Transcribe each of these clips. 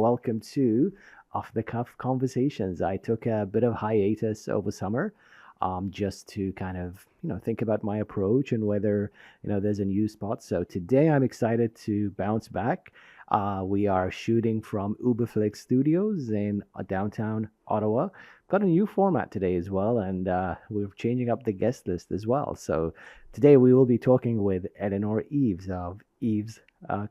welcome to Off the Cuff Conversations. I took a bit of hiatus over summer, just to kind of, think about my approach and whether, there's a new spot. So today I'm excited to bounce back. We are shooting from Uberflix Studios in downtown Ottawa. Got a new format today as well, and we're changing up the guest list as well. So today we will be talking with Eleonore Eaves of Eaves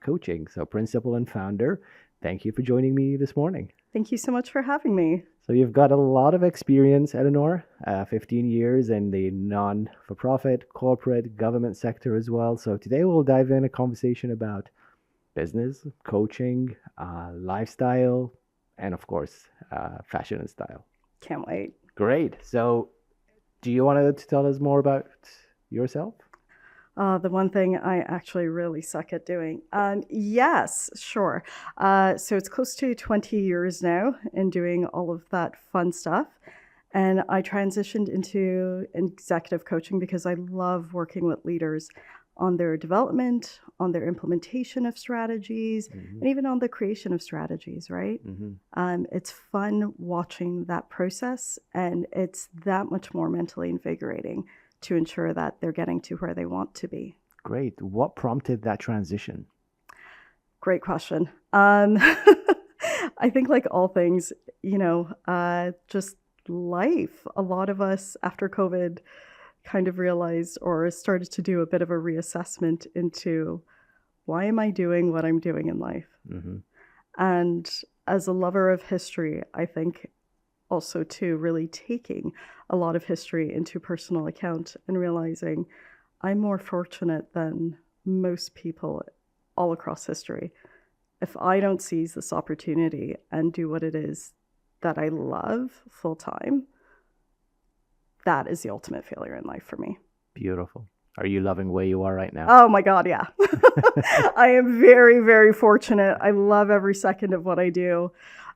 Coaching. So principal and founder, thank you for joining me this morning. Thank you so much for having me. So you've got a lot of experience, Eleonore, 15 years in the non-for-profit, corporate, government sector as well. So today we'll dive in a conversation about business, coaching, lifestyle, and of course, fashion and style. Can't wait. Great. So do you want to tell us more about yourself? The one thing I actually really suck at doing. Yes, sure. So it's close to 20 years now in doing all of that fun stuff. And I transitioned into executive coaching because I love working with leaders on their development, on their implementation of strategies, and even on the creation of strategies, right? It's fun watching that process, and it's that much more mentally invigorating to ensure that they're getting to where they want to be. Great. What prompted that transition? Great question. I think like all things, just life. A lot of us after COVID kind of realized or started to do a bit of a reassessment into why am I doing what I'm doing in life? And as a lover of history, I think also too really taking a lot of history into personal account and realizing I'm more fortunate than most people all across history. If I don't seize this opportunity and do what it is that I love full time, that is the ultimate failure in life for me. Beautiful. Are you loving where you are right now? Oh my God, yeah. I am very, very fortunate. I love every second of what I do.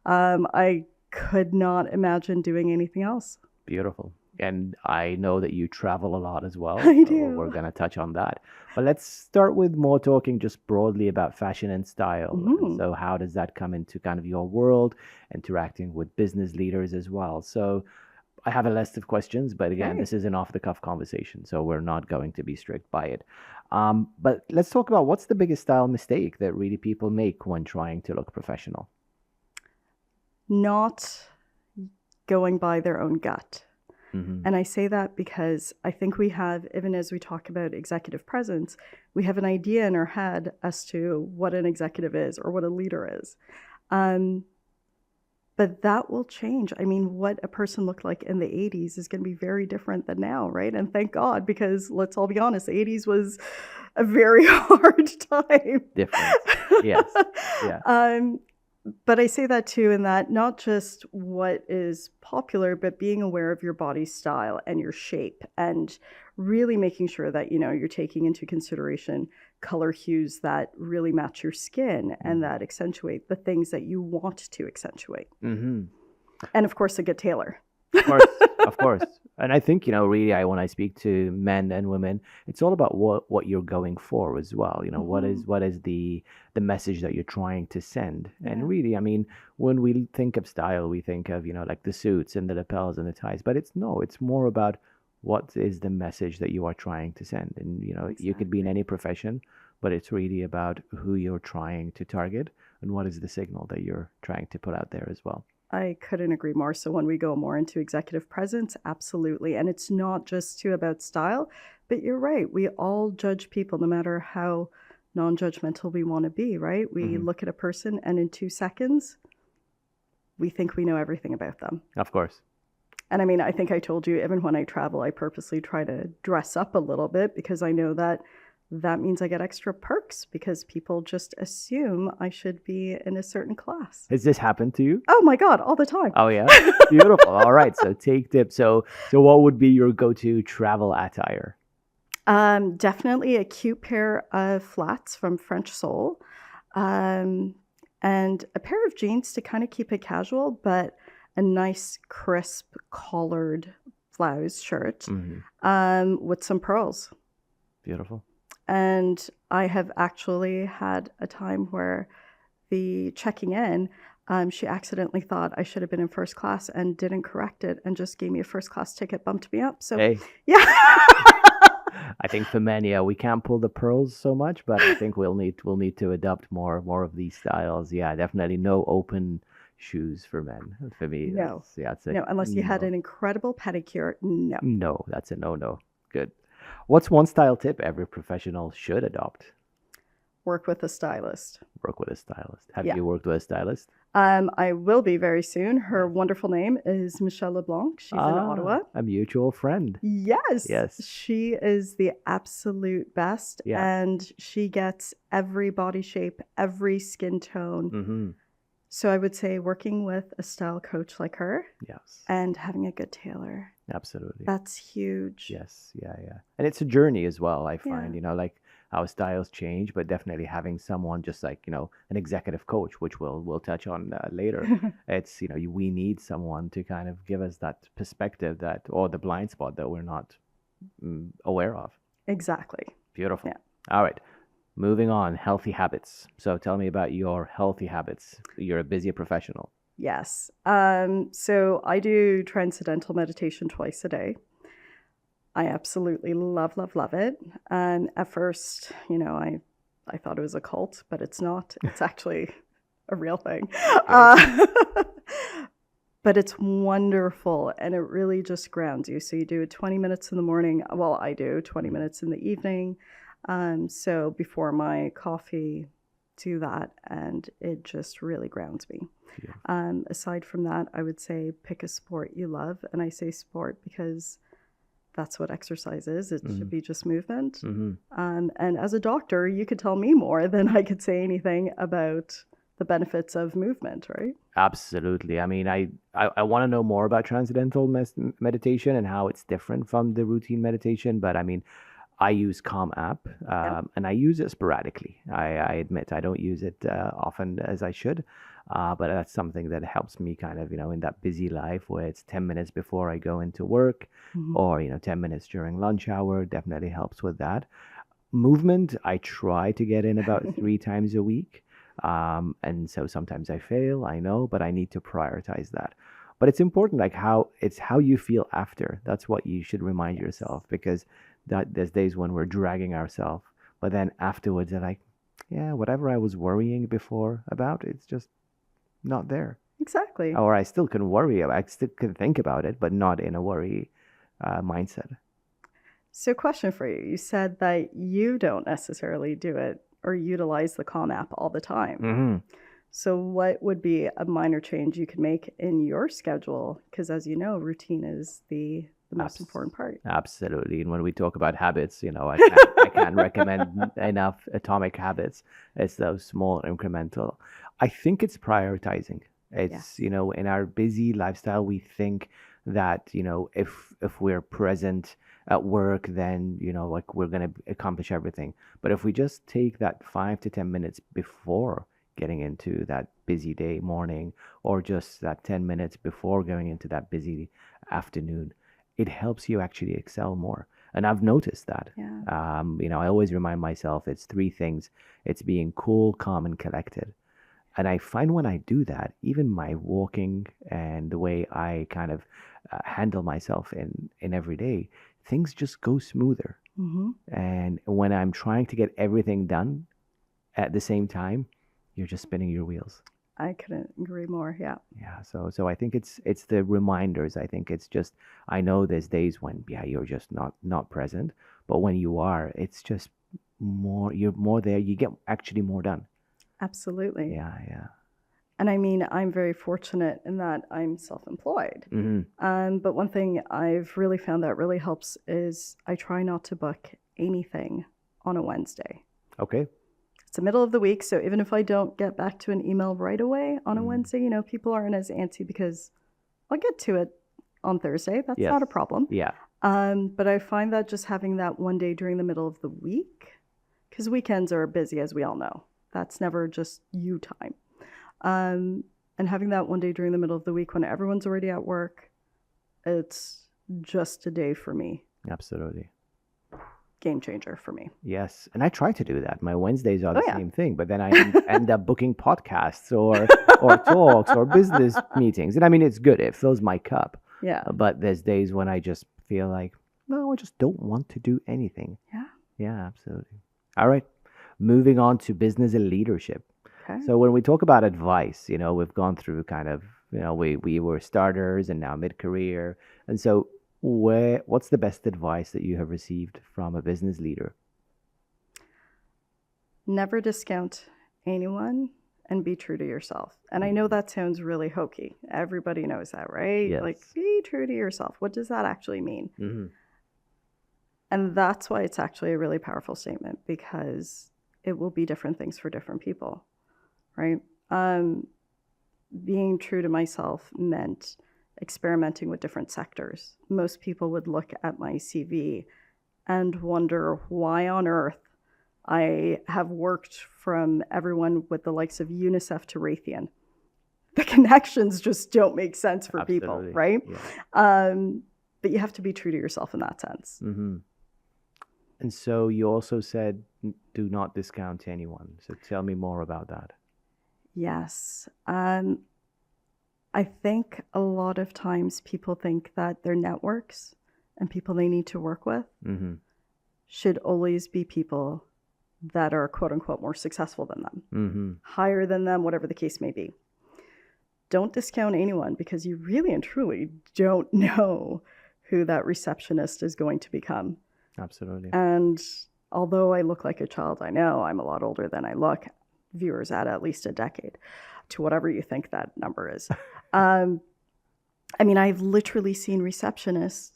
I could not imagine doing anything else. Beautiful. And I know that you travel a lot as well. I So do. we're going to touch on that. But let's start with more talking just broadly about fashion and style. And so how does that come into kind of your world, interacting with business leaders as well? So I have a list of questions, but again, this is an off-the-cuff conversation, so we're not going to be strict by it. But let's talk about what's the biggest style mistake that really people make when trying to look professional? Not going by their own gut. And I say that because I think we have, even as we talk about executive presence, we have an idea in our head as to what an executive is or what a leader is. But that will change. I mean, what a person looked like in the 80s is going to be very different than now, right? And thank God, because let's all be honest, the 80s was a very hard time. Different. Yes. Yeah. But I say that too, in that not just what is popular, but being aware of your body style and your shape and really making sure that, you're taking into consideration color hues that really match your skin and that accentuate the things that you want to accentuate. And of course, a good tailor. Of course. And I think, really, when I speak to men and women, it's all about what you're going for as well. What is the message that you're trying to send? Yeah. And really, I mean, when we think of style, we think of, like the suits and the lapels and the ties, but it's more about what is the message that you are trying to send. And, exactly. You could be in any profession, but it's really about who you're trying to target and what is the signal that you're trying to put out there as well. I couldn't agree more. So when we go more into executive presence, absolutely. And it's not just about style, but you're right. We all judge people no matter how non-judgmental we want to be, right? We look at a person and in 2 seconds, we think we know everything about them. Of course. And I mean, I think I told you, even when I travel, I purposely try to dress up a little bit because I know that means I get extra perks because people just assume I should be in a certain class. Has this happened to you? Oh my God, all the time. Oh yeah, beautiful. All right, so take tips. So what would be your go-to travel attire? Definitely a cute pair of flats from French Soul, and a pair of jeans to kind of keep it casual, but a nice crisp collared blouse shirt with some pearls. Beautiful. And I have actually had a time where the checking in, She accidentally thought I should have been in first class and didn't correct it and just gave me a first class ticket, bumped me up. So, Hey, yeah. I think for men, yeah, we can't pull the pearls so much, but I think we'll need to adopt more of these styles. Yeah, definitely no open shoes for men. For me, No, that's a no, unless you had no. an incredible pedicure. No. No, that's a no. Good. What's one style tip every professional should adopt? Work with a stylist. Work with a stylist. Have Yeah. you worked with a stylist? I will be very soon. Her Yes. wonderful name is Michelle LeBlanc. She's in Ah, Ottawa. a mutual friend. Yes, Yes. she is the absolute best, Yeah. and she gets every body shape, every skin tone. Mm-hmm. So I would say working with a style coach like her Yes. and having a good tailor. Absolutely. That's huge. Yes. Yeah. Yeah. And it's a journey as well, I Yeah. find, like how styles change, but definitely having someone just like, an executive coach, which we'll touch on later. It's, we need someone to kind of give us that perspective or the blind spot that we're not aware of. Exactly. Beautiful. Yeah. All right. Moving on, healthy habits. So tell me about your healthy habits. You're a busy professional. Yes. So I do transcendental meditation twice a day. I absolutely love, love, love it. And at first, I thought it was a cult, but it's not. It's actually a real thing. But it's wonderful, and it really just grounds you. So you do it 20 minutes in the morning. Well, I do 20 minutes in the evening. So before my coffee, do that, and it just really grounds me. Aside from that, I would say pick a sport you love. And I say sport because that's what exercise is. It should be just movement. And as a doctor, you could tell me more than I could say anything about the benefits of movement, right? Absolutely. I mean, I want to know more about transcendental meditation and how it's different from the routine meditation. But I mean, I use Calm app, and I use it sporadically. I admit I don't use it often as I should, but that's something that helps me kind of, in that busy life where it's 10 minutes before I go into work or, 10 minutes during lunch hour definitely helps with that. Movement, I try to get in about 3 times a week. And so sometimes I fail, I know, but I need to prioritize that. But it's important, like how you feel after. That's what you should remind yourself, because there's days when we're dragging ourselves, but then afterwards they're like, yeah, whatever I was worrying before about, it's just not there. Exactly. Or I still can worry about, I still can think about it, but not in a worry mindset. So, question for you. You said that you don't necessarily do it or utilize the Calm app all the time. Mm-hmm. So, what would be a minor change you could make in your schedule? Because, as you know, routine is the most important part. Absolutely. And when we talk about habits, I can't recommend enough atomic habits. It's those small incremental. I think it's prioritizing. It's, in our busy lifestyle, we think that, if we're present at work, then, like we're going to accomplish everything. But if we just take that 5 to 10 minutes before getting into that busy day morning, or just that 10 minutes before going into that busy afternoon, it helps you actually excel more. And I've noticed that. Yeah. I always remind myself it's three things. It's being cool, calm, and collected. And I find when I do that, even my walking and the way I kind of handle myself in every day, things just go smoother. And when I'm trying to get everything done at the same time, you're just spinning your wheels. I couldn't agree more. Yeah. Yeah. So I think it's the reminders. I think it's just, I know there's days when you're just not present, but when you are, it's just you're more there. You get actually more done. Absolutely. Yeah. Yeah. And I mean, I'm very fortunate in that I'm self-employed. But one thing I've really found that really helps is I try not to book anything on a Wednesday. Okay. It's the middle of the week, so even if I don't get back to an email right away on a Wednesday, people aren't as antsy because I'll get to it on Thursday. That's not a problem. Yeah. But I find that just having that one day during the middle of the week, because weekends are busy, as we all know. That's never just you time. And having that one day during the middle of the week when everyone's already at work, it's just a day for me. Absolutely. game changer for me. Yes, and I try to do that. My Wednesdays are Oh the yeah. same thing, but then I end up booking podcasts or talks or business meetings. And I mean, it's good. It fills my cup. Yeah. But there's days when I just feel like, no, I just don't want to do anything. Yeah. Yeah, absolutely. All right. Moving on to business and leadership. Okay. So when we talk about advice, we've gone through kind of, we were starters and now mid-career. And so what's the best advice that you have received from a business leader? Never discount anyone and be true to yourself. And I know that sounds really hokey. Everybody knows that, right? Yes. Like, be true to yourself. What does that actually mean? Mm-hmm. And that's why it's actually a really powerful statement, because it will be different things for different people, right? Being true to myself meant experimenting with different sectors. Most people would look at my CV and wonder why on earth I have worked from everyone with the likes of UNICEF to Raytheon. The connections just don't make sense for people, Absolutely. right? Yeah. But you have to be true to yourself in that sense. Mm-hmm. And so you also said do not discount anyone. So tell me more about that. Yes. I think a lot of times people think that their networks and people they need to work with Mm-hmm. should always be people that are quote unquote more successful than them, Mm-hmm. higher than them, whatever the case may be. Don't discount anyone, because you really and truly don't know who that receptionist is going to become. Absolutely. And although I look like a child, I know I'm a lot older than I look. Viewers at least a decade, to whatever you think that number is. I mean, I've literally seen receptionists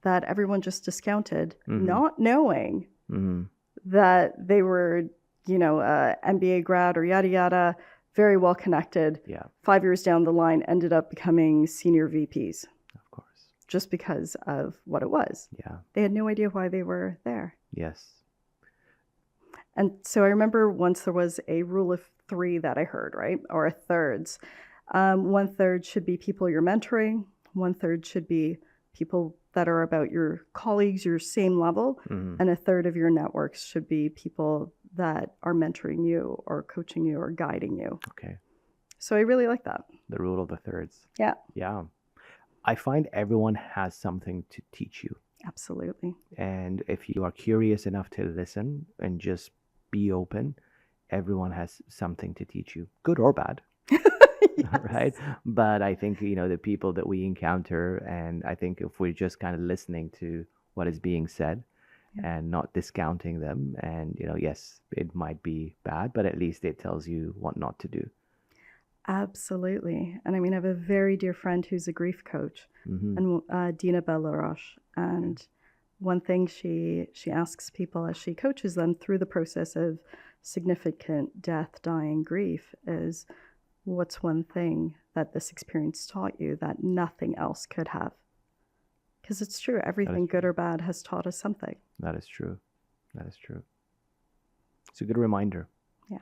that everyone just discounted, Mm-hmm. not knowing Mm-hmm. that they were, MBA grad or yada yada, very well connected. Yeah, 5 years down the line, ended up becoming senior VPs of course. just because of what it was. Yeah. They had no idea why they were there. Yes. And so I remember once there was a rule of 3 that I heard, right? Or a thirds. 1/3 should be people you're mentoring. 1/3 should be people that are about your colleagues, your same level. Mm-hmm. And 1/3 of your networks should be people that are mentoring you or coaching you or guiding you. Okay. So I really like that. The rule of the thirds. Yeah, Yeah. I find everyone has something to teach you. absolutely. And if you are curious enough to listen and just be open, everyone has something to teach you, good or bad. Yes. Right? But I think, the people that we encounter, and I think if we're just kind of listening to what is being said Yeah. and not discounting them, and, yes, it might be bad, but at least it tells you what not to do. Absolutely. And I mean, I have a very dear friend who's a grief coach, Mm-hmm. and Dina Bellaroche. And one thing she asks people as she coaches them through the process of significant death, dying, grief is, what's one thing that this experience taught you that nothing else could have? Because it's true, everything good or bad has taught us something. That is true. That is true. It's a good reminder. Yeah.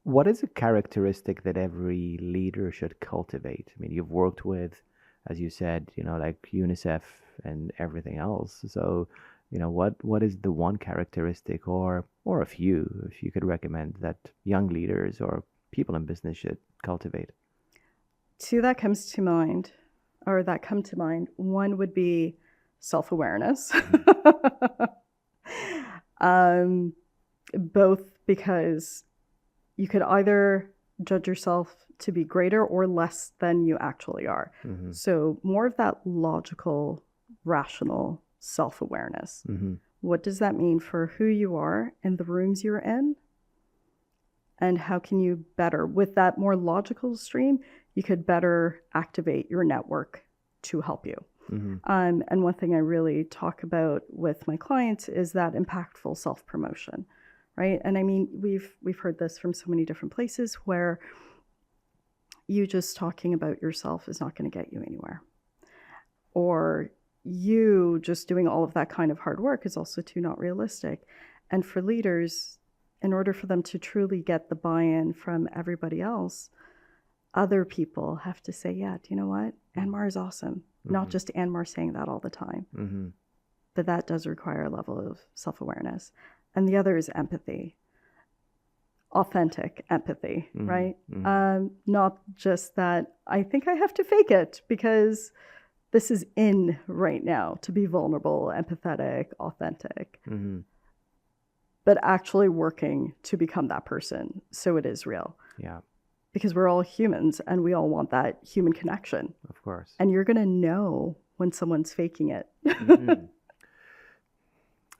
What is a characteristic that every leader should cultivate? I mean, you've worked with, as you said, like UNICEF and everything else. So, what is the one characteristic or a few, if you could recommend, that young leaders or people in business should cultivate? 2 that come to mind. One would be self-awareness. Both because you could either judge yourself to be greater or less than you actually are. Mm-hmm. So more of that logical, rational self-awareness. Mm-hmm. What does that mean for who you are and the rooms you're in? And how can you better, with that more logical stream, you could better activate your network to help you. Mm-hmm. And one thing I really talk about with my clients is that impactful self-promotion, right? And I mean, we've heard this from so many different places where you just talking about yourself is not going to get you anywhere. Or you just doing all of that kind of hard work is also too not realistic. And for leaders, in order for them to truly get the buy-in from everybody else, other people have to say, yeah, do you know what? Anmar is awesome. Mm-hmm. Not just Anmar saying that all the time. Mm-hmm. but that does require a level of self-awareness. And the other is empathy, authentic empathy, right? Not just that I think I have to fake it because this is in right now to be vulnerable, empathetic, authentic, but actually working to become that person so it is real. Yeah, Because we're all humans and we all want that human connection. of course. And you're going to know when someone's faking it.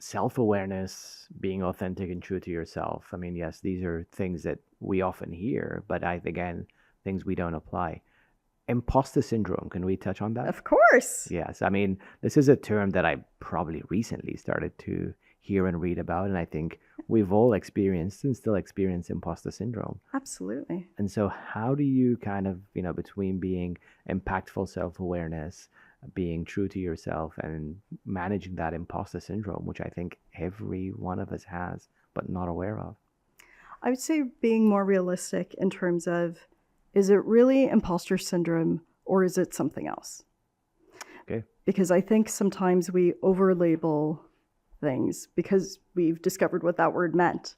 Self-awareness, being authentic and true to yourself. I mean, yes, these are things that we often hear, but again, things we don't apply. Imposter syndrome, can we touch on that? Of course. Yes, I mean, this is a term that I probably recently started to hear and read about, and I think we've all experienced and still experience imposter syndrome. Absolutely. And so, how do you kind of, between being impactful self-awareness, being true to yourself, and managing that imposter syndrome, which I think every one of us has, but not aware of? I would say being more realistic in terms of, is it really imposter syndrome or is it something else? Okay. Because I think sometimes we over-label things because we've discovered what that word meant.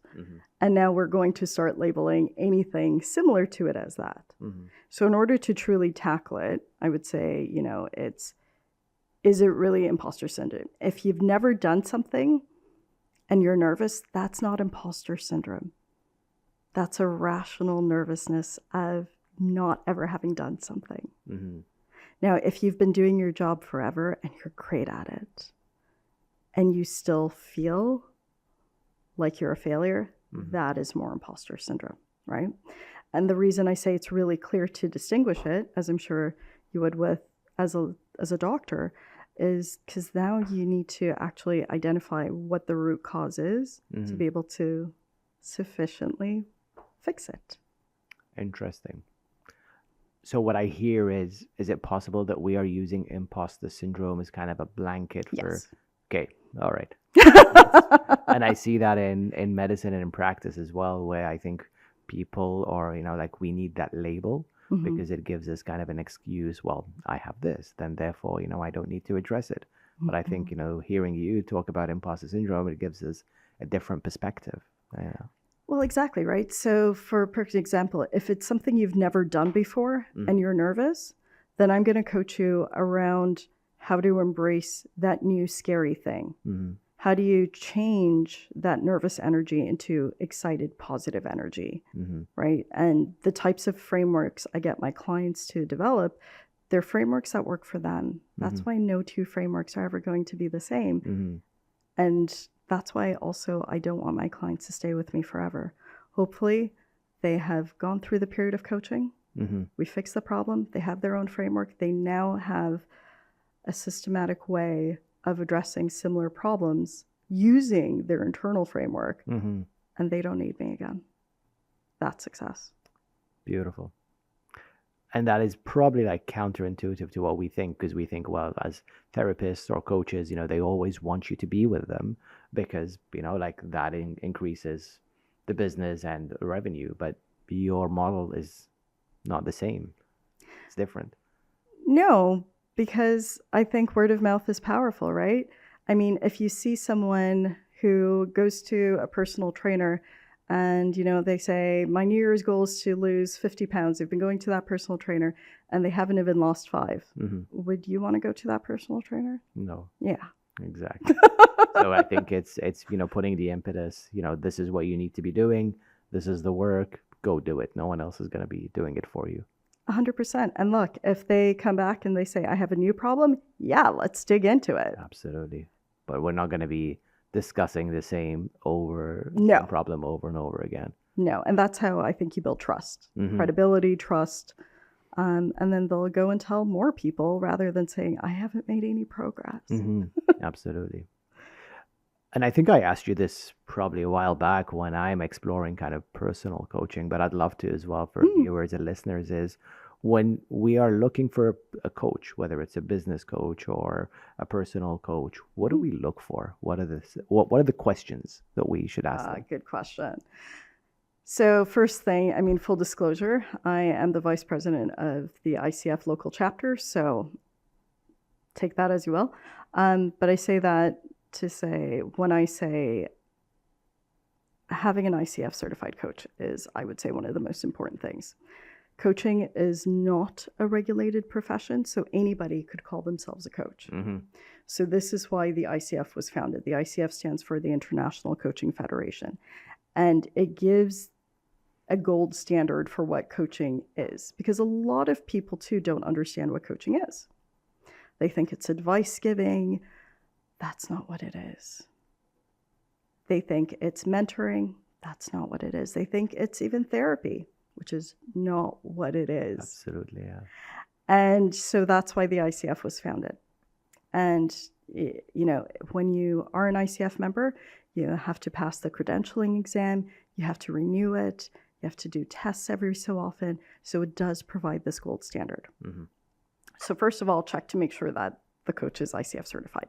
And now we're going to start labeling anything similar to it as that. So in order to truly tackle it, I would say, is it really imposter syndrome? If you've never done something and you're nervous, that's not imposter syndrome. That's a rational nervousness of not ever having done something. Now, if you've been doing your job forever and you're great at it, and you still feel like you're a failure, that is more imposter syndrome, right? And the reason I say it's really clear to distinguish it, as I'm sure you would with as a doctor, is because now you need to actually identify what the root cause is to be able to sufficiently fix it. Interesting. So what I hear is it possible that we are using imposter syndrome as kind of a blanket for... Yes. Okay, all right. And I see that in medicine and in practice as well, where I think people are, like we need that label because it gives us kind of an excuse. Well, I have this, then therefore, I don't need to address it. But I think, hearing you talk about imposter syndrome, it gives us a different perspective. Yeah. Well, exactly, right? So for a perfect example, if it's something you've never done before and you're nervous, then I'm going to coach you around how to embrace that new scary thing. How do you change that nervous energy into excited, positive energy, right? And the types of frameworks I get my clients to develop, they're frameworks that work for them. That's why no two frameworks are ever going to be the same. And that's why also I don't want my clients to stay with me forever. Hopefully, they have gone through the period of coaching. We fix the problem. They have their own framework. They now have a systematic way of addressing similar problems using their internal framework, and they don't need me again. That's success. Beautiful. And that is probably like counterintuitive to what we think, because we think, well, as therapists or coaches, they always want you to be with them because, like that increases the business and revenue. But your model is not the same. It's different. No, because I think word of mouth is powerful, right? I mean, if you see someone who goes to a personal trainer and, they say, my New Year's goal is to lose 50 pounds. They've been going to that personal trainer and they haven't even lost 5. Would you want to go to that personal trainer? No. Yeah. Exactly. So I think it's putting the impetus, this is what you need to be doing. This is the work. Go do it. No one else is going to be doing it for you. 100%. And look, if they come back and they say, I have a new problem, yeah, let's dig into it. Absolutely. But we're not going to be discussing the same problem over and over again. No. And that's how I think you build trust, credibility, trust. And then they'll go and tell more people rather than saying, I haven't made any progress. Absolutely. And I think I asked you this probably a while back when I'm exploring kind of personal coaching, but I'd love to as well for viewers and listeners, is when we are looking for a coach, whether it's a business coach or a personal coach, what do we look for? What are the questions that we should ask them? Good question. So first thing, full disclosure, I am the vice president of the ICF local chapter, so take that as you will. But I say that to say, when I say having an ICF certified coach is, I would say, one of the most important things. Coaching is not a regulated profession, so anybody could call themselves a coach. Mm-hmm. So this is why the ICF was founded. The ICF stands for the International Coaching Federation, and it gives a gold standard for what coaching is, because a lot of people too don't understand what coaching is. They think it's advice giving. That's not what it is. They think it's mentoring. That's not what it is. They think it's even therapy, which is not what it is. Absolutely, yeah. And so that's why the ICF was founded. And, when you are an ICF member, you have to pass the credentialing exam, you have to renew it, you have to do tests every so often. So it does provide this gold standard. Mm-hmm. So first of all, check to make sure that the coach is ICF certified.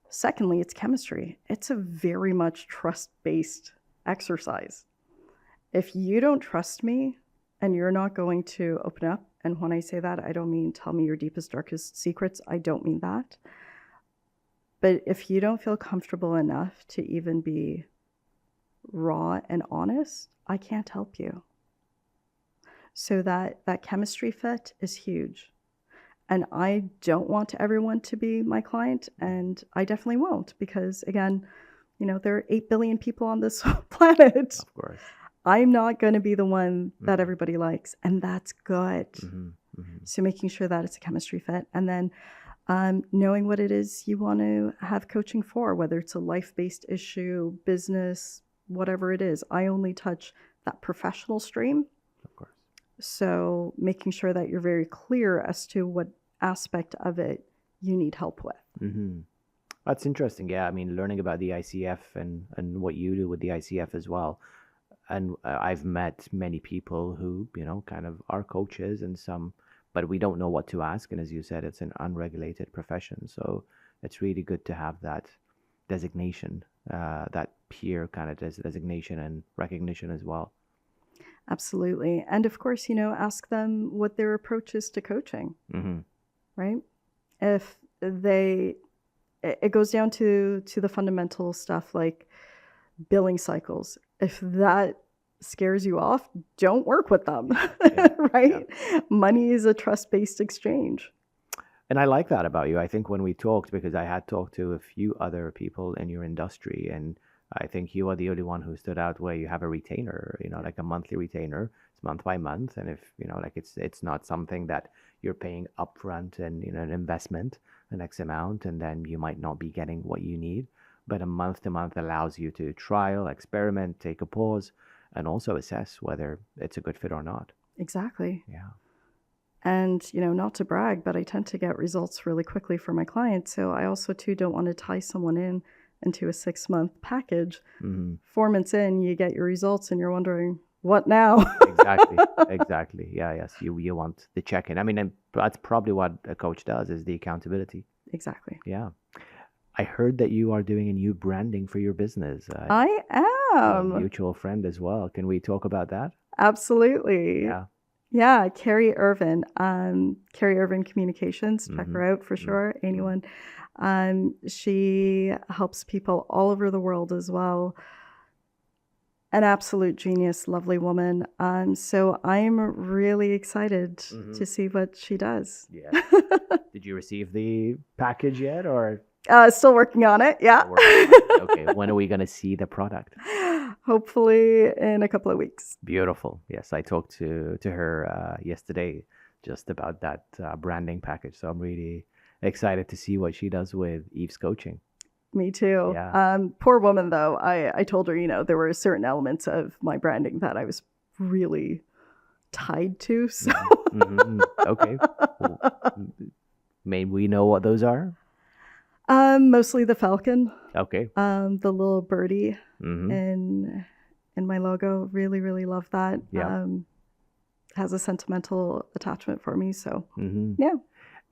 Secondly, it's chemistry. It's a very much trust-based exercise. If you don't trust me and you're not going to open up, and when I say that, I don't mean tell me your deepest, darkest secrets. I don't mean that. But if you don't feel comfortable enough to even be raw and honest, I can't help you. So that chemistry fit is huge. And I don't want everyone to be my client, and I definitely won't, because again, there are 8 billion people on this planet. Of course. I'm not going to be the one that everybody likes, and that's good. Mm-hmm. Mm-hmm. So making sure that it's a chemistry fit, and then knowing what it is you want to have coaching for, whether it's a life-based issue, business, whatever it is. I only touch that professional stream. Of course. So making sure that you're very clear as to what aspect of it you need help with. Mm-hmm. That's interesting. Yeah, I mean, learning about the ICF and what you do with the ICF as well. And I've met many people who, kind of are coaches and some, but we don't know what to ask. And as you said, it's an unregulated profession. So it's really good to have that designation, that peer kind of designation and recognition as well. Absolutely. And of course, ask them what their approach is to coaching, Mm-hmm. right? If it goes down to the fundamental stuff like billing cycles. If that scares you off, don't work with them, right? Yeah. Money is a trust-based exchange. And I like that about you. I think when we talked, because I had talked to a few other people in your industry, and I think you are the only one who stood out where you have a retainer, like a monthly retainer. It's month by month. And if, it's not something that you're paying upfront and, an investment, an X amount, and then you might not be getting what you need. But a month to month allows you to trial, experiment, take a pause, and also assess whether it's a good fit or not. Exactly. Yeah. And, not to brag, but I tend to get results really quickly for my clients. So I also, too, don't want to tie someone into a 6-month package. Mm-hmm. 4 months in, you get your results and you're wondering, what now? Exactly. Yeah, yes. You want the check-in. I mean, and that's probably what a coach does, is the accountability. Exactly. Yeah. I heard that you are doing a new branding for your business. I am. A mutual friend as well. Can we talk about that? Absolutely. Yeah. Yeah, Carrie Irvin, Carrie Irvin Communications. Check her out for sure. Anyone. She helps people all over the world as well. An absolute genius, lovely woman. So I'm really excited to see what she does. Yeah. Did you receive the package yet, or? Still working on it. Yeah. Okay. When are we going to see the product? Hopefully in a couple of weeks. Beautiful. Yes, I talked to her yesterday just about that branding package. So I'm really excited to see what she does with Eaves coaching. Me too. Yeah. Poor woman, though. I told her, there were certain elements of my branding that I was really tied to. So. Okay. May we know what those are? Mostly the falcon. Okay. The little birdie in my logo. Really, really love that. Yeah. Has a sentimental attachment for me. So yeah.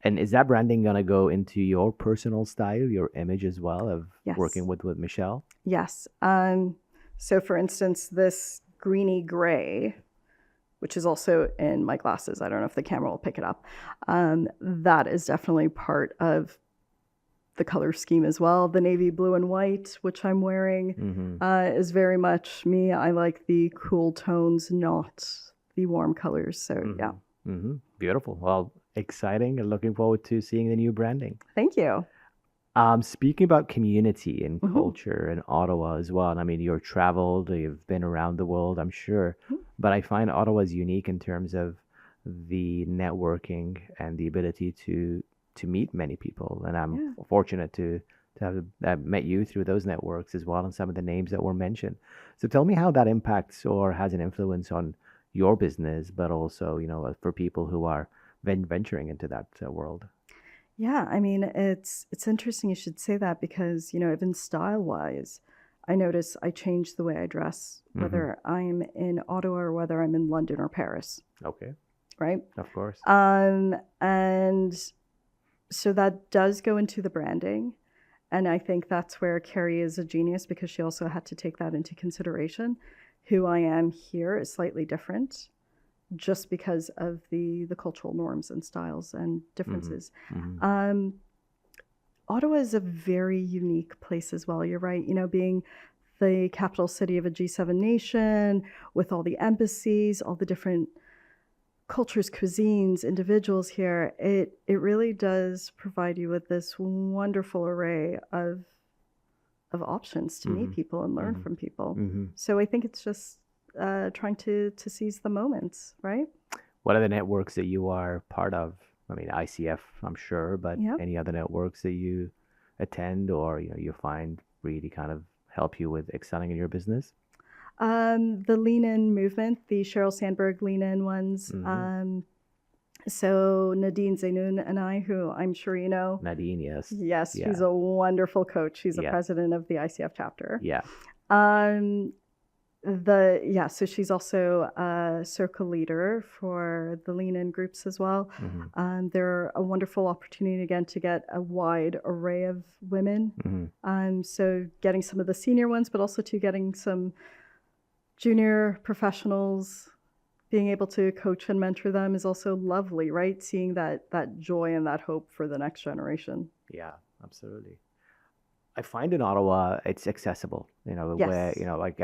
And is that branding gonna go into your personal style, your image as well of working with Michelle? Yes. So for instance, this greeny gray, which is also in my glasses. I don't know if the camera will pick it up. That is definitely part of the color scheme as well. The navy blue and white, which I'm wearing, Mm-hmm. is very much me. I like the cool tones, not the warm colors. So yeah, Mm-hmm. Mm-hmm. Beautiful. Well, exciting and looking forward to seeing the new branding. thank you. Speaking about community and Hmm. culture in Ottawa as well, and I mean, you're traveled, you've been around the world, I'm sure, but I find Ottawa is unique in terms of the networking and the ability to meet many people. And I'm Yeah. fortunate to have met you through those networks as well, and some of the names that were mentioned. So tell me how that impacts or has an influence on your business, but also, for people who are venturing into that world. Yeah, I mean, it's interesting you should say that because, even style-wise, I notice I change the way I dress, Mm-hmm. whether I'm in Ottawa or whether I'm in London or Paris, Okay, right? of course. And so that does go into the branding. And I think that's where Carrie is a genius because she also had to take that into consideration. Who I am here is slightly different just because of the cultural norms and styles and Mm-hmm. differences. Mm-hmm. Um, Ottawa is a very unique place as well. You're right. Being the capital city of a G7 nation with all the embassies, all the different cultures, cuisines, individuals here, it really does provide you with this wonderful array of options to meet Mm-hmm. people and learn Mm-hmm. from people. Mm-hmm. So I think it's just trying to seize the moments, right? What are the networks that you are part of? I mean, ICF, I'm sure, but Yeah. any other networks that you attend or you find really kind of help you with excelling in your business? The lean in movement, the Sheryl Sandberg lean in ones. Mm-hmm. So Nadine Zainoun and I, who I'm sure you know, Nadine, yes. yes, she's Yeah. a wonderful coach. She's the Yes. president of the ICF chapter. Yeah. Um, so she's also a circle leader for the lean in groups as well. Mm-hmm. They're a wonderful opportunity again to get a wide array of women. Mm-hmm. So getting some of the senior ones, but also to getting some junior professionals, being able to coach and mentor them is also lovely, right? Seeing that joy and that hope for the next generation. Yeah, absolutely. I find in Ottawa it's accessible, where, Yes. like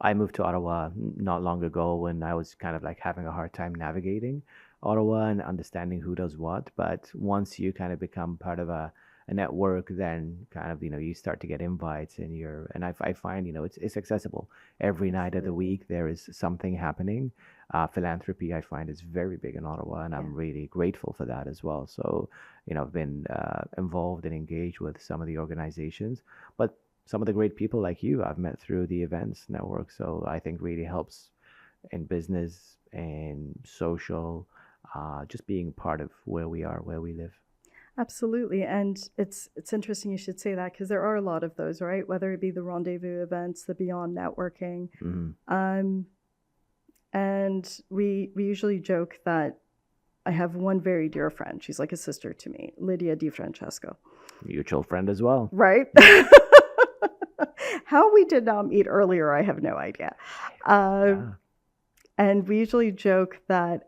I moved to Ottawa not long ago when I was kind of like having a hard time navigating Ottawa and understanding who does what. But once you kind of become part of a network, then kind of, you start to get invites and I find, it's accessible. Every night of the Absolutely. week there is something happening. Philanthropy, I find, is very big in Ottawa, and Yeah. I'm really grateful for that as well. So, I've been involved and engaged with some of the organizations, but some of the great people like you I've met through the events network. So I think really helps in business and social, just being part of where we are, where we live. Absolutely. And it's interesting you should say that because there are a lot of those, right? Whether it be the rendezvous events, the beyond networking. Hmm. Um, and we usually joke that I have one very dear friend. She's like a sister to me, Lydia Di Francesco. Mutual friend as well. Right? How we did not meet earlier, I have no idea. Uh, Yeah. and we usually joke that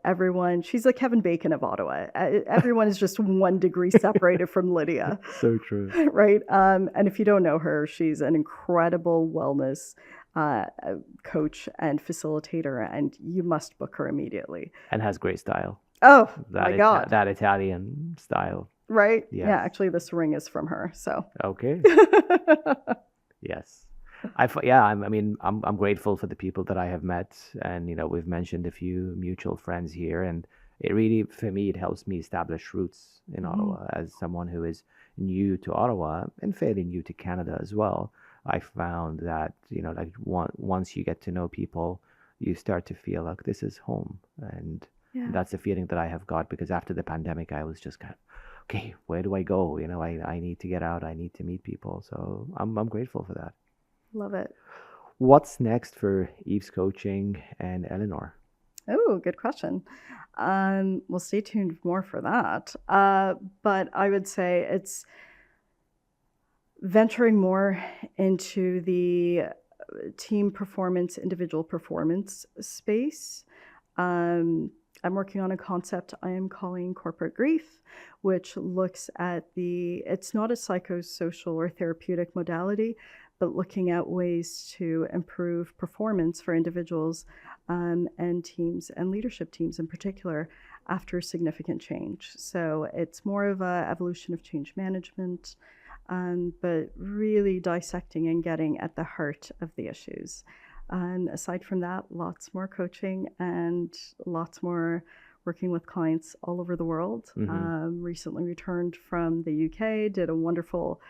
she's the Kevin Bacon of Ottawa. Everyone is just 1 degree separated from Lydia, So true. right? And if you don't know her, she's an incredible wellness uh, coach and facilitator, and you must book her immediately. And has great style. Oh my God. That Italian style. Right? Yeah, Yes. actually, this ring is from her. So, Okay. Yes. I mean, I'm grateful for the people that I have met, and we've mentioned a few mutual friends here, and it really, for me, it helps me establish roots in mhm. Ottawa as someone who is new to Ottawa and fairly new to Canada as well. I found that like once you get to know people, you start to feel like this is home, and Yeah, that's the feeling that I have got because after the pandemic, I was just kind of okay, where do I go? I need to get out. I need to meet people. So I'm grateful for that. love it. What's next for Eve's coaching and Eleanor? Oh, good question. Well, stay tuned more for that. But I would say it's venturing more into the team performance, individual performance space. Um, I'm working on a concept I am calling corporate grief, which looks at it's not a psychosocial or therapeutic modality, but looking at ways to improve performance for individuals and teams and leadership teams in particular after significant change. So it's more of a evolution of change management, but really dissecting and getting at the heart of the issues. And aside from that, lots more coaching and lots more working with clients all over the world. Recently returned from the UK, did a wonderful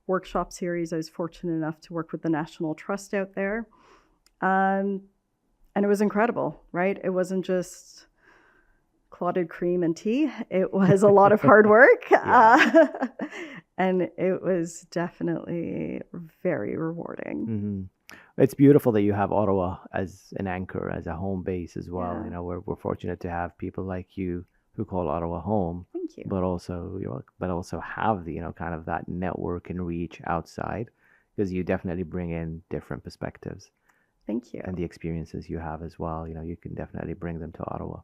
workshop series. I was fortunate enough to work with the National Trust out there. And it was incredible, right? It wasn't just clotted cream and tea. It was a lot of hard work. And it was definitely very rewarding. It's beautiful that you have Ottawa as an anchor, as a home base as well. Yeah. You know, we're fortunate to have people like you who call Ottawa home, Thank you. but also have the, kind of that network and reach outside, because you definitely bring in different perspectives Thank you. and the experiences you have as well. You know, you can definitely bring them to Ottawa.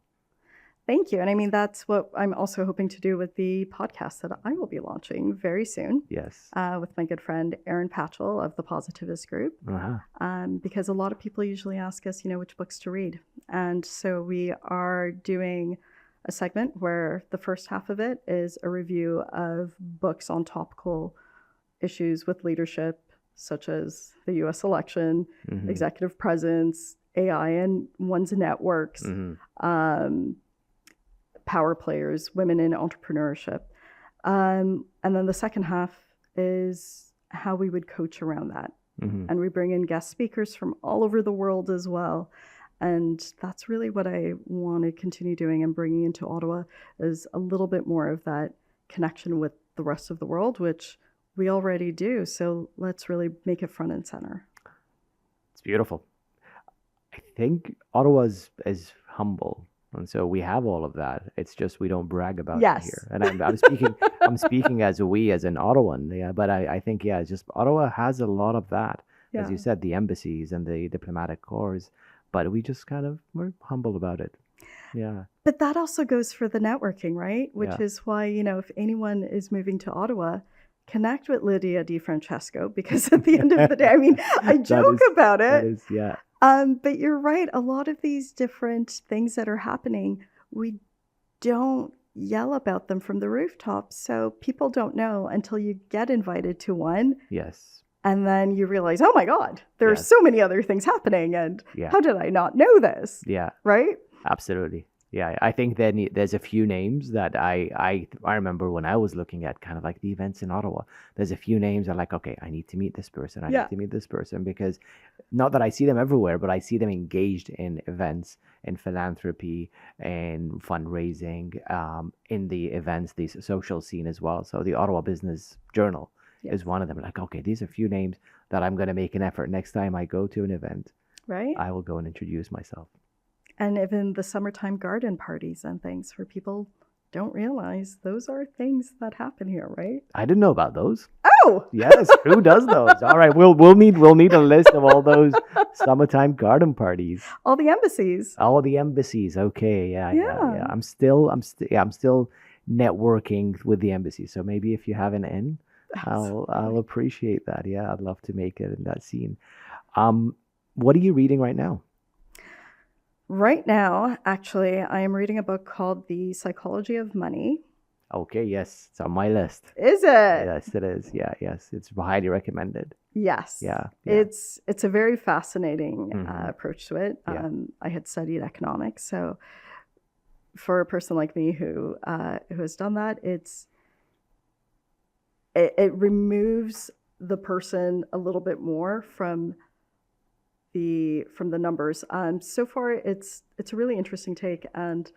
Thank you. And I mean, that's what I'm also hoping to do with the podcast that I will be launching very soon. Yes. With my good friend Erin Patchell of the Positivist Group. Because a lot of people usually ask us, which books to read. And so we are doing a segment where the first half of it is a review of books on topical issues with leadership, such as the US election, executive presence, AI and one's networks, power players, women in entrepreneurship. And then the second half is how we would coach around that. And we bring in guest speakers from all over the world as well. And that's really what I want to continue doing and bringing into Ottawa, is a little bit more of that connection with the rest of the world, which we already do. So let's really make it front and center. It's beautiful. I think Ottawa is humble. And so we have all of that. It's just we don't brag about it here. And I'm speaking I'm speaking as an Ottawan. Yeah, but I think it's just Ottawa has a lot of that. As you said, the embassies and the diplomatic corps, but we're humble about it. Yeah. But that also goes for the networking, right? Which is why, if anyone is moving to Ottawa, connect with Lydia DiFrancesco, because at the end of the day, I mean, I joke about it. But you're right. A lot of these different things that are happening, we don't yell about them from the rooftops. So people don't know until you get invited to one. Yes. And then you realize, oh my God, there are so many other things happening. And how did I not know this? Yeah. Right? Absolutely. Yeah, I think there's a few names that I remember when I was looking at kind of like the events in Ottawa. There's a few names I'm like, okay, I need to meet this person. I need to meet this person, because not that I see them everywhere, but I see them engaged in events, in philanthropy, and fundraising, in the events, the social scene as well. So the Ottawa Business Journal is one of them. Like, okay, these are a few names that I'm going to make an effort next time I go to an event. Right. I will go and introduce myself. And even the summertime garden parties and things where people don't realize those are things that happen here, right? I didn't know about those. Oh, yes. Who does those? All right, we'll need a list of all those summertime garden parties. All the embassies. All the embassies. Okay, yeah. I'm still networking with the embassy. So maybe if you have an in, I'll appreciate that. Yeah, I'd love to make it in that scene. What are you reading right now? Right now, actually, I am reading a book called The Psychology of Money. Okay, yes, it's on my list. Is it? Yes, it is. Yeah, yes, it's highly recommended. Yes. Yeah. It's a very fascinating approach to it. I had studied economics, so for a person like me who has done that, it removes the person a little bit more from the numbers. So far, it's a really interesting take, and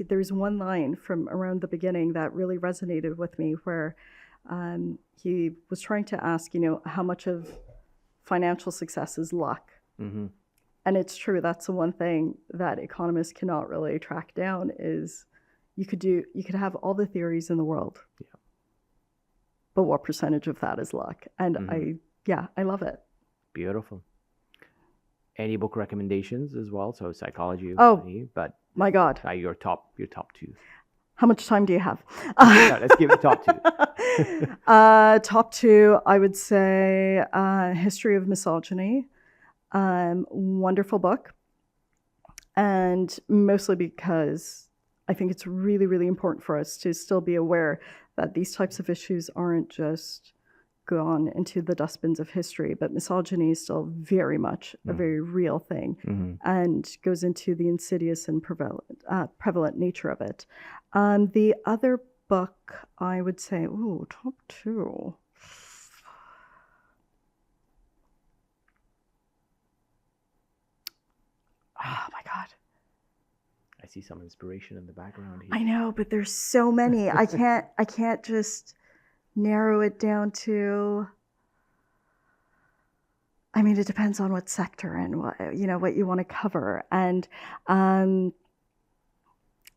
there's one line from around the beginning that really resonated with me, where he was trying to ask, how much of financial success is luck. Mm-hmm. And it's true. That's the one thing that economists cannot really track down, is you could have all the theories in the world, but what percentage of that is luck? And I love it. Beautiful. Any book recommendations as well? So psychology of money, but My God. Your top two. How much time do you have? No, let's give it top two. Top two, I would say History of Misogyny. Wonderful book. And mostly because I think it's really, really important for us to still be aware that these types of issues aren't just gone into the dustbins of history, but misogyny is still very much a very real thing and goes into the insidious and prevalent nature of it. The other book, I would say, top two. Oh my God. I see some inspiration in the background here. I know, but there's so many. I can't just narrow it down to, I mean, it depends on what sector and what you want to cover. And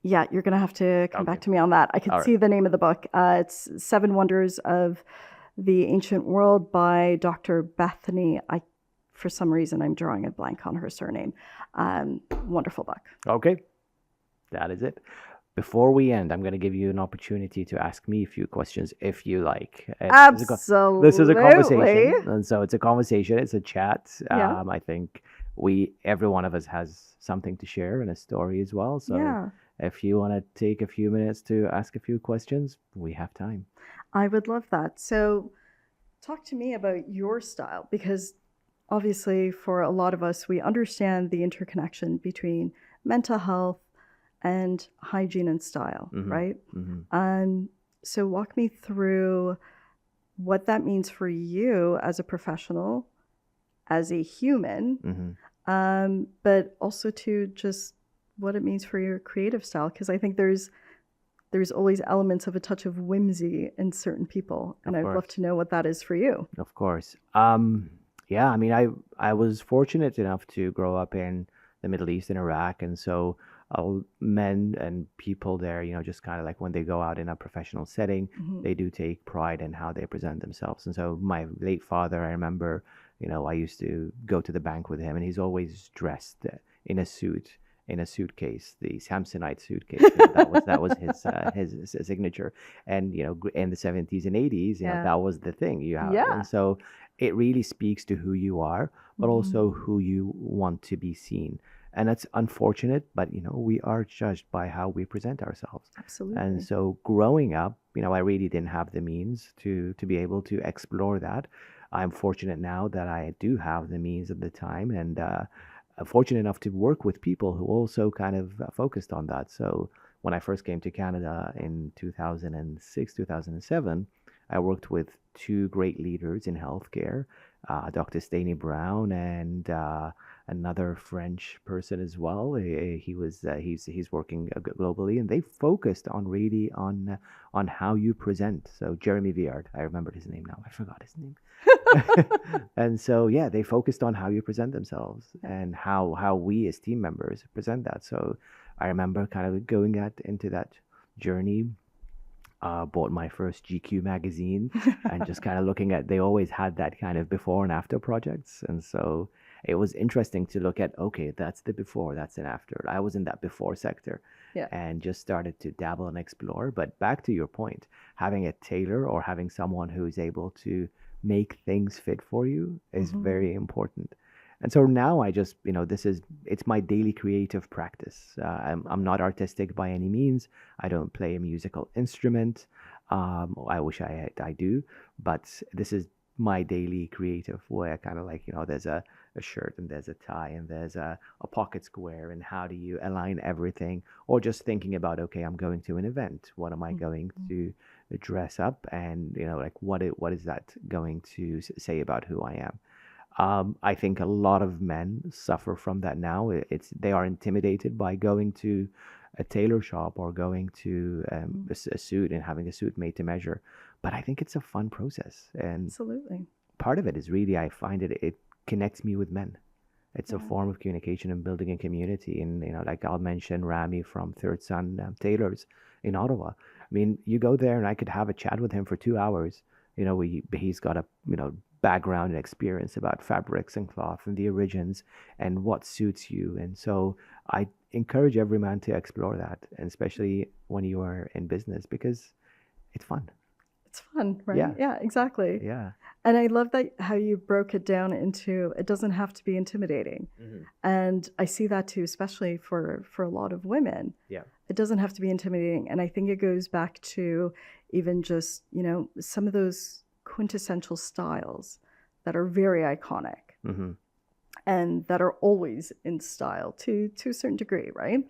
yeah, you're going to have to come back to me on that. I could see the name of the book. It's Seven Wonders of the Ancient World by Dr. Bethany. For some reason, I'm drawing a blank on her surname. Wonderful book. Okay, that is it. Before we end, I'm going to give you an opportunity to ask me a few questions if you like. Absolutely. This is a conversation, and so it's a conversation. It's a chat. Yeah. I think every one of us has something to share and a story as well. So if you want to take a few minutes to ask a few questions, we have time. I would love that. So talk to me about your style, because obviously for a lot of us, we understand the interconnection between mental health and hygiene and style, right? So walk me through what that means for you as a professional, as a human, but also to just what it means for your creative style, because I think there's always elements of a touch of whimsy in certain people, and I'd love to know what that is for you. Of course. Yeah, I mean, I was fortunate enough to grow up in the Middle East in Iraq, and so men and people there, just kind of like when they go out in a professional setting, they do take pride in how they present themselves. And so my late father, I remember, I used to go to the bank with him, and he's always dressed in a suit, in a suitcase, the Samsonite suitcase. That was his signature. And in the 70s and 80s, that was the thing you have. Yeah. And so it really speaks to who you are, but also who you want to be seen. And that's unfortunate, but we are judged by how we present ourselves. Absolutely. And so growing up, I really didn't have the means to be able to explore that. I'm fortunate now that I do have the means at the time, and I'm fortunate enough to work with people who also kind of focused on that. So when I first came to Canada in 2006, 2007, I worked with two great leaders in healthcare, Dr. Stanley Brown and another French person as well. He's working globally, and they focused on really on how you present. So Jeremy Viard, I remembered his name now. I forgot his name. And so they focused on how you present themselves and how we as team members present that. So I remember kind of going into that journey. Bought my first GQ magazine and just kind of looking at, they always had that kind of before and after projects. And so it was interesting to look at, okay, that's the before, that's an after. I was in that before sector and just started to dabble and explore. But back to your point, having a tailor or having someone who's able to make things fit for you is very important. And so now I just, it's my daily creative practice. I'm not artistic by any means. I don't play a musical instrument. I wish I do, but this is my daily creative way. I kind of like, there's a shirt and there's a tie and there's a pocket square, and how do you align everything? Or just thinking about, okay, I'm going to an event. What am I going to dress up? And, like what is that going to say about who I am? I think a lot of men suffer from that now. They are intimidated by going to a tailor shop or going to a suit and having a suit made to measure. But I think it's a fun process, and absolutely, part of it is really, I find it connects me with men. It's a form of communication and building a community. And like I'll mention Rami from Third Son Tailors in Ottawa. I mean, you go there and I could have a chat with him for 2 hours. He's got a background and experience about fabrics and cloth and the origins and what suits you. And so encourage every man to explore that, and especially when you are in business, because it's fun. It's fun, right? Yeah, Yeah, exactly. yeah. And I love that how you broke it down into it doesn't have to be intimidating. Hmm. And I see that too, especially for a lot of women. Yeah. It doesn't have to be intimidating. And I think it goes back to even just, some of those quintessential styles that are very iconic Hmm. and that are always in style to a certain degree, right?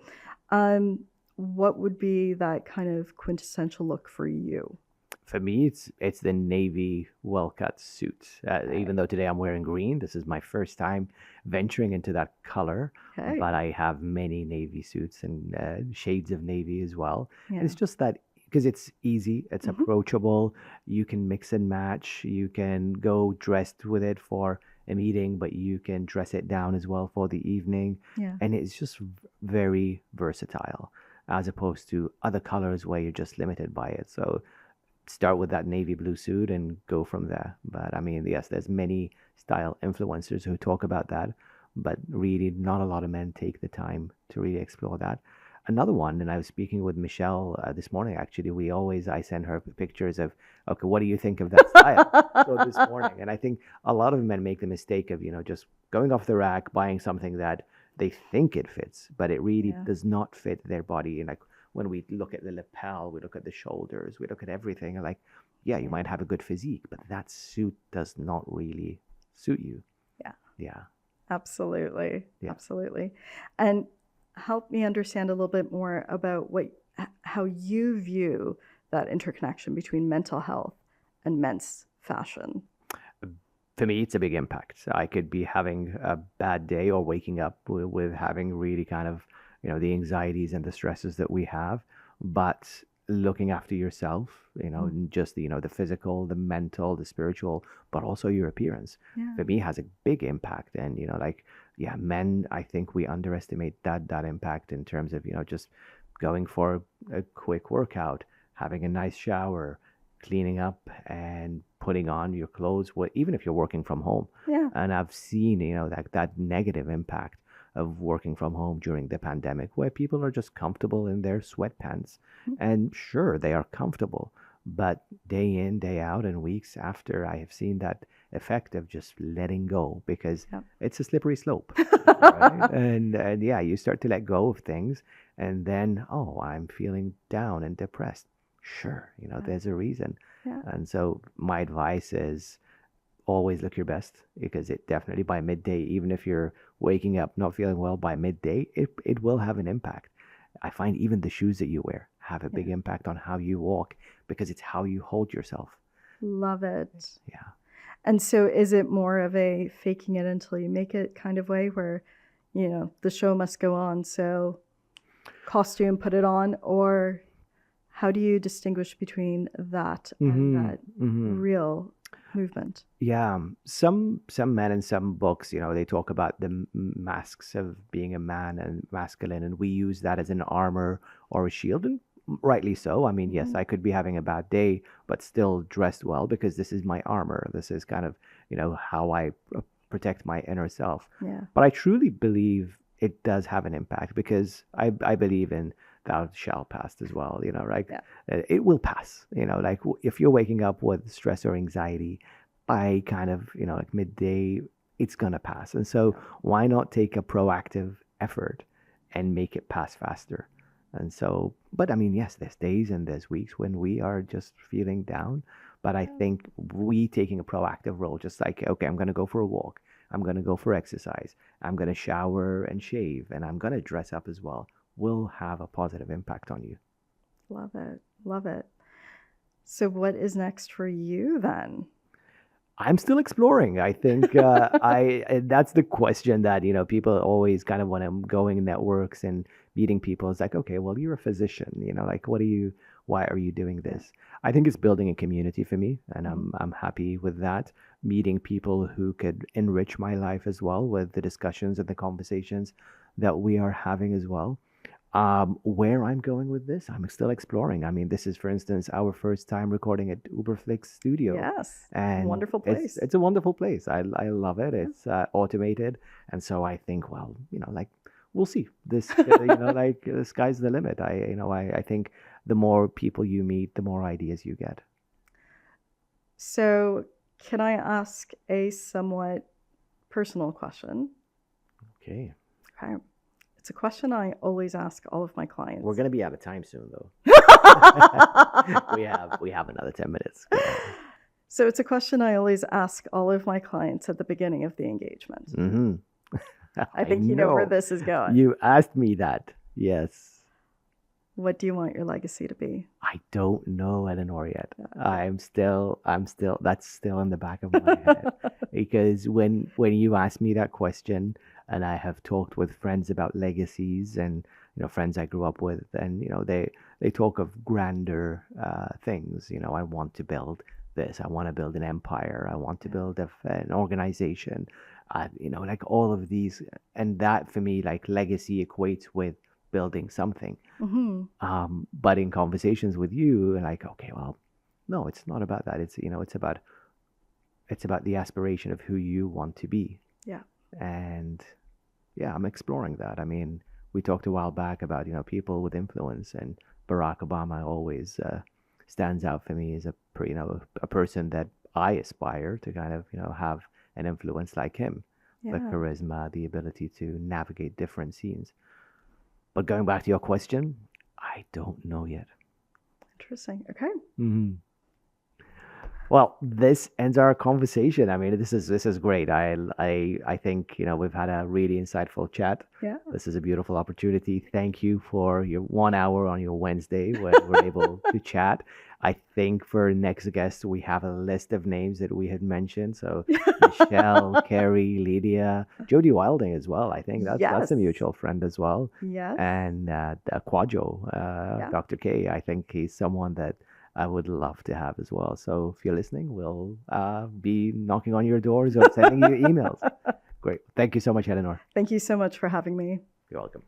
Um, what would be that kind of quintessential look for you? For me, it's the navy well cut suit. Even Right. though today I'm wearing green, this is my first time venturing into that color. Okay. But I have many navy suits and shades of navy as well. And Yeah. it's just that because it's easy, it's Hmm. approachable. You can mix and match. You can go dressed with it for a meeting, but you can dress it down as well for the evening. Yeah. And it's just very versatile as opposed to other colors where you're just limited by it. So start with that navy blue suit and go from there. But I mean, yes, there's many style influencers who talk about that, but really not a lot of men take the time to really explore that. Another one, and I was speaking with Michelle this morning. Actually, I send her pictures of, okay, what do you think of that style? So this morning, and I think a lot of men make the mistake of just going off the rack, buying something that they think it fits, but it really Yeah. does not fit their body. And like when we look at the lapel, we look at the shoulders, we look at everything, and like, yeah, you Yeah. might have a good physique, but that suit does not really suit you. Yeah. Yeah, Absolutely. yeah. Absolutely. And help me understand a little bit more about how you view that interconnection between mental health and men's fashion. For me, it's a big impact. I could be having a bad day or waking up with having really kind of, the anxieties and the stresses that we have, but looking after yourself, Mm. just, the physical, the mental, the spiritual, but also your appearance, Yeah. for me has a big impact. And, like, yeah, men, I think we underestimate that impact in terms of, just going for a quick workout, having a nice shower, cleaning up and putting on your clothes, even if you're working from home. Yeah. And I've seen, that negative impact of working from home during the pandemic, where people are just comfortable in their sweatpants. Mm. And sure, they are comfortable, but day in, day out, and weeks after, I have seen that effect of just letting go because Yeah. it's a slippery slope. Right? And yeah, you start to let go of things, and then, oh, I'm feeling down and depressed. Sure, Yeah. there's a reason. Yeah. And so my advice is always look your best, because it definitely by midday, even if you're waking up not feeling well, by midday, it will have an impact. I find even the shoes that you wear have a big Yeah. impact on how you walk, because it's how you hold yourself. Love it. Yeah. And so is it more of a faking it until you make it kind of way where, the show must go on, so costume, put it on, or how do you distinguish between that and Mm-hmm. that Mm-hmm. real movement? Yeah, some men in some books, they talk about the masks of being a man and masculine, and we use that as an armor or a shield, and rightly so. I mean, yes, Hmm. I could be having a bad day, but still dressed well because this is my armor. This is kind of, how I protect my inner self. Yeah. But I truly believe it does have an impact, because I believe in thou shalt pass as well, right? Yeah. It will pass, like if you're waking up with stress or anxiety, by kind of, like midday, it's gonna pass. And so Yeah. why not take a proactive effort and make it pass faster? And so, but I mean, yes, there's days and there's weeks when we are just feeling down. But I Yeah. think we taking a proactive role, just like, okay, I'm gonna go for a walk, I'm gonna go for exercise, I'm gonna shower and shave, and I'm gonna dress up as well, will have a positive impact on you. Love it. Love it. So what is next for you then? I'm still exploring. I think that's the question that people always kind of when I'm going in networks and meeting people. It's like, okay, well, you're a physician. Like, why are you doing Yeah. this? I think it's building a community for me, and Hmm. I'm happy with that. Meeting people who could enrich my life as well with the discussions and the conversations that we are having as well. Where I'm going with this, I'm still exploring. I mean, this is, for instance, our first time recording at Uberflix Studio, Yes. and Wonderful it's place. it's a wonderful place. I love it. Yeah. It's automated, and so I think, well, like, we'll see. This, like the sky's the limit. I think the more people you meet, the more ideas you get. So, can I ask a somewhat personal question? Okay. Okay. It's a question I always ask all of my We're clients. gonna be out of time soon, though. We have another 10 minutes. Go ahead. So, it's a question I always ask all of my clients at the beginning of the engagement. Mm-hmm. I I think you know where know. this is going. You asked me that. Yes. What do you want your legacy to be? I don't know Eleanor yet. Yeah. That's still in the back of my head. Because when you asked me that question, and I have talked with friends about legacies, and friends I grew up with, and they talk of grander things. I want to build this. I want to build an empire. I want to Yeah. build an organization. Like all of these, and that for me, like legacy equates with building something. Mm-hmm. But in conversations with you, like, okay, well, no, it's not about that. It's about the aspiration of who you want to be. Yeah. And yeah, I'm exploring that. I mean, we talked a while back about people with influence, and Barack Obama always stands out for me as a person that I aspire to kind of have an influence like him, the Yeah. charisma, the ability to navigate different scenes. But going back to your question, I don't know yet. Interesting. Okay. Hmm. Well, this ends our conversation. I mean, this is great. I think we've had a really insightful chat. Yeah. This is a beautiful opportunity. Thank you for your 1 hour on your Wednesday where we're able to chat. I think for next guest we have a list of names that we had mentioned. So Michelle, Carrie, Lydia, Jodie Wilding as well. I think that's Yes. a mutual friend as well. Yes. And Quadjo, Yeah. Dr. K. I think he's someone that I would love to have as well. So if you're listening, we'll be knocking on your doors or sending you emails. Great. Thank you so much, Eleanor. Thank you so much for having me. You're welcome.